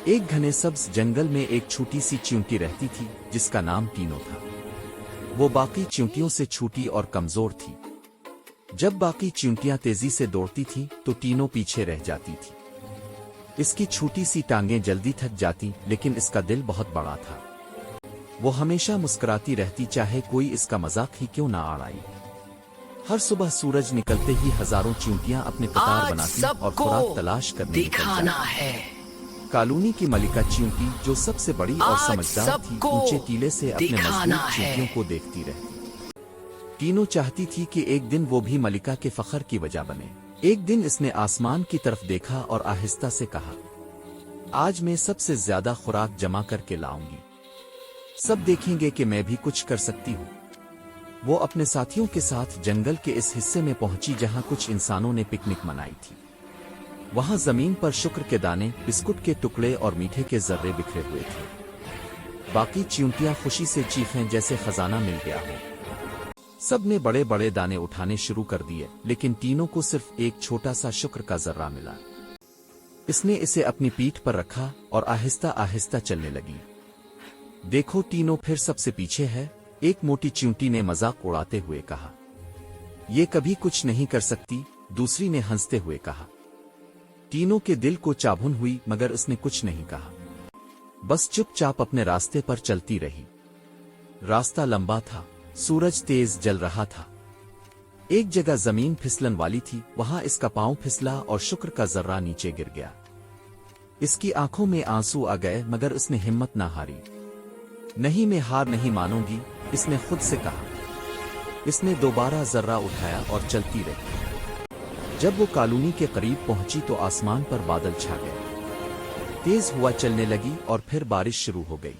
ایک گھنے سبز جنگل میں ایک چھوٹی سی چیونٹی رہتی تھی جس کا نام ٹینو تھا۔ وہ باقی چیونٹیوں سے چھوٹی اور کمزور تھی۔ جب باقی چیونٹیاں تیزی سے دوڑتی تھیں تو ٹینو پیچھے رہ جاتی تھی۔ اس کی چھوٹی سی ٹانگیں جلدی تھک جاتی لیکن اس کا دل بہت بڑا تھا۔ وہ ہمیشہ مسکراتی رہتی چاہے کوئی اس کا مذاق ہی کیوں نہ اڑائے۔ ہر صبح سورج نکلتے ہی ہزاروں چیونٹیاں اپنے قطار بناتی اور خوراک تلاش کرنے نکل جاتی۔ کالونی کی ملکہ چیونٹی جو سب سے بڑی اور سمجھدار تھی اونچے ٹیلے سے اپنے مضبوط چیونٹیوں کو دیکھتی رہتی۔ ٹینو چاہتی تھی کہ ایک دن وہ بھی ملکہ کے فخر کی وجہ بنے۔ ایک دن اس نے آسمان کی طرف دیکھا اور آہستہ سے کہا، آج میں سب سے زیادہ خوراک جمع کر کے لاؤں گی۔ سب دیکھیں گے کہ میں بھی کچھ کر سکتی ہوں۔ وہ اپنے ساتھیوں کے ساتھ جنگل کے اس حصے میں پہنچی جہاں کچھ انسانوں نے پکنک منائی تھی۔ وہاں زمین پر شکر کے دانے، بسکٹ کے ٹکڑے اور میٹھے کے ذرے بکھرے ہوئے تھے۔ باقی چیونٹیاں خوشی سے چیخیں جیسے خزانہ مل گیا ہو۔ سب نے بڑے بڑے دانے اٹھانے شروع کر دیے لیکن ٹینو کو صرف ایک چھوٹا سا شکر کا ذرہ ملا۔ اس نے اسے اپنی پیٹھ پر رکھا اور آہستہ آہستہ چلنے لگی۔ دیکھو ٹینو پھر سب سے پیچھے ہے، ایک موٹی چیونٹی نے مذاق اڑاتے ہوئے کہا۔ یہ کبھی کچھ نہیں کر سکتی، دوسری نے ہنستے ہوئے کہا۔ ٹینو کے دل کو چابھن ہوئی مگر اس نے کچھ نہیں کہا، بس چپ چاپ اپنے راستے پر چلتی رہی۔ راستہ لمبا تھا، سورج تیز جل رہا تھا۔ ایک جگہ زمین پھسلن والی تھی، وہاں اس کا پاؤں پھسلا اور شکر کا ذرہ نیچے گر گیا۔ اس کی آنکھوں میں آنسو آ گئے مگر اس نے ہمت نہ ہاری۔ نہیں، میں ہار نہیں مانوں گی، اس نے خود سے کہا۔ اس نے دوبارہ ذرہ اٹھایا اور چلتی رہی۔ جب وہ کالونی کے قریب پہنچی تو آسمان پر بادل چھا گئے۔ تیز ہوا چلنے لگی اور پھر بارش شروع ہو گئی۔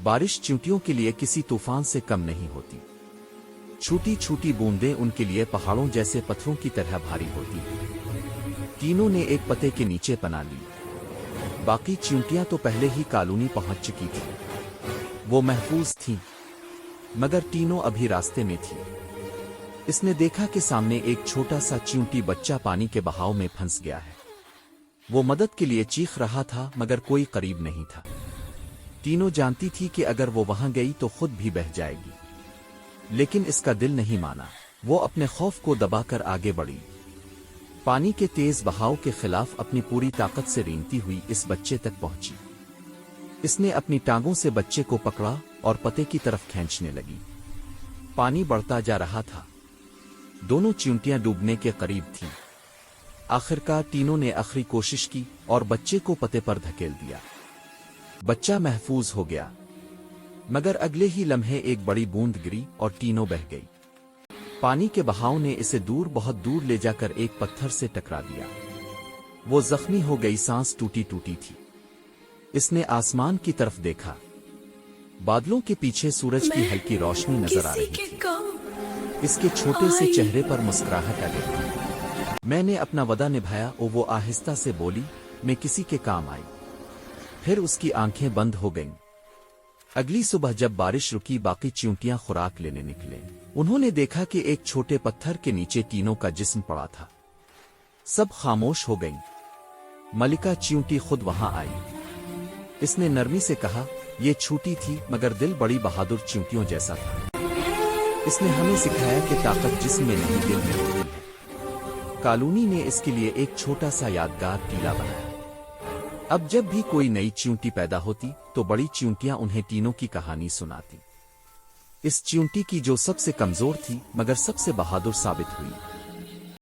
بارش چیونٹیوں کے لیے کسی طوفان سے کم نہیں ہوتی۔ چھوٹی چھوٹی بوندیں ان کے لیے پہاڑوں جیسے پتھروں کی طرح بھاری ہوتی ہیں۔ تینوں نے ایک پتے کے نیچے پناہ لی۔ باقی چیونٹیاں تو پہلے ہی کالونی پہنچ چکی تھیں۔ وہ محفوظ تھیں مگر ٹینو ابھی راستے میں تھی۔ اس نے دیکھا کہ سامنے ایک چھوٹا سا چیونٹی بچہ پانی کے بہاؤ میں پھنس گیا ہے۔ وہ مدد کے لیے چیخ رہا تھا مگر کوئی قریب نہیں تھا۔ ٹینو جانتی تھی کہ اگر وہ وہاں گئی تو خود بھی بہہ جائے گی، لیکن اس کا دل نہیں مانا۔ وہ اپنے خوف کو دبا کر آگے بڑھی۔ پانی کے تیز بہاؤ کے خلاف اپنی پوری طاقت سے رینگتی ہوئی اس بچے تک پہنچی۔ اس نے اپنی ٹانگوں سے بچے کو پکڑا اور پتے کی طرف کھینچنے لگی۔ پانی بڑھتا جا رہا تھا، دونوں چیونٹیاں ڈوبنے کے قریب تھیں۔ آخرکار ٹینو نے آخری کوشش کی اور بچے کو پتے پر دھکیل دیا۔ بچہ محفوظ ہو گیا مگر اگلے ہی لمحے ایک بڑی بوند گری اور ٹینو بہہ گئی۔ پانی کے بہاؤ نے اسے دور، بہت دور لے جا کر ایک پتھر سے ٹکرا دیا۔ وہ زخمی ہو گئی، سانس ٹوٹی ٹوٹی تھی۔ اس نے آسمان کی طرف دیکھا، بادلوں کے پیچھے سورج کی ہلکی روشنی نظر آ رہی تھی۔ اس کے چھوٹے سے چہرے پر مسکراہٹ آ گئی۔ میں نے اپنا وعدہ نبھایا، وہ آہستہ سے بولی، میں کسی کے کام آئی۔ پھر اس کی آنکھیں بند ہو گئیں۔ اگلی صبح جب بارش رکی باقی چیونٹیاں خوراک لینے نکلے۔ انہوں نے دیکھا کہ ایک چھوٹے پتھر کے نیچے ٹینو کا جسم پڑا تھا۔ سب خاموش ہو گئیں۔ ملکہ چیونٹی خود وہاں آئی۔ اس نے نرمی سے کہا، یہ چھوٹی تھی مگر دل بڑی بہادر چیونٹیوں جیسا تھا۔ اس نے ہمیں سکھایا کہ طاقت جسم میں نہیں دل میں ہوتی ہے۔ کالونی نے اس کے لیے ایک چھوٹا سا یادگار ٹیلا بنایا۔ اب جب بھی کوئی نئی چیونٹی پیدا ہوتی تو بڑی چیونٹیاں انہیں ٹینو کی کہانی سناتی۔ اس چیونٹی کی جو سب سے کمزور تھی مگر سب سے بہادر ثابت ہوئی۔